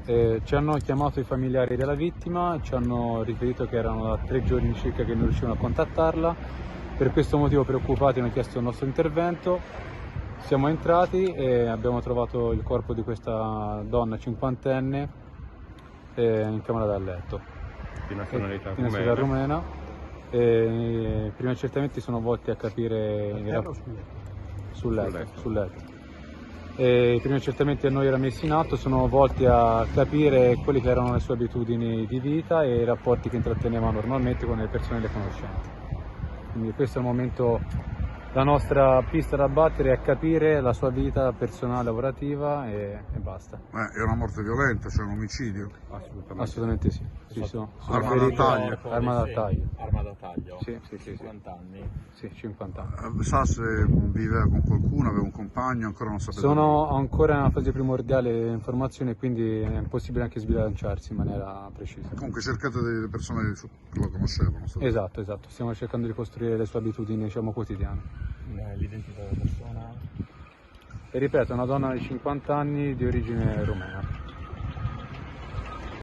Ci hanno chiamato i familiari della vittima, ci hanno riferito che erano da 3 giorni circa che non riuscivano a contattarla, per questo motivo preoccupati hanno chiesto il nostro intervento. Siamo entrati e abbiamo trovato il corpo di questa donna cinquantenne in camera da letto. Di nazionalità rumena. I primi accertamenti sono volti a capire sul letto. I primi accertamenti a noi era messi in atto sono volti a capire quelle che erano le sue abitudini di vita e i rapporti che intratteneva normalmente con le persone le conoscenti. Quindi questo è il momento, la nostra pista da battere è capire la sua vita personale lavorativa e basta. È una morte violenta, cioè un omicidio? Assolutamente sì. Arma da taglio? Arma da taglio. Arma da taglio? Sì. 50 anni? Sì, 50 anni. Sa se viveva con qualcuno, aveva un compagno, ancora non sapete? Sono ancora in una fase primordiale di informazione, quindi è impossibile anche sbilanciarsi in maniera precisa. Comunque cercate delle persone che lo conoscevano? Esatto, stiamo cercando di costruire le sue abitudini, diciamo, quotidiane. L'identità della persona? E ripeto, è una donna di 50 anni di origine rumena.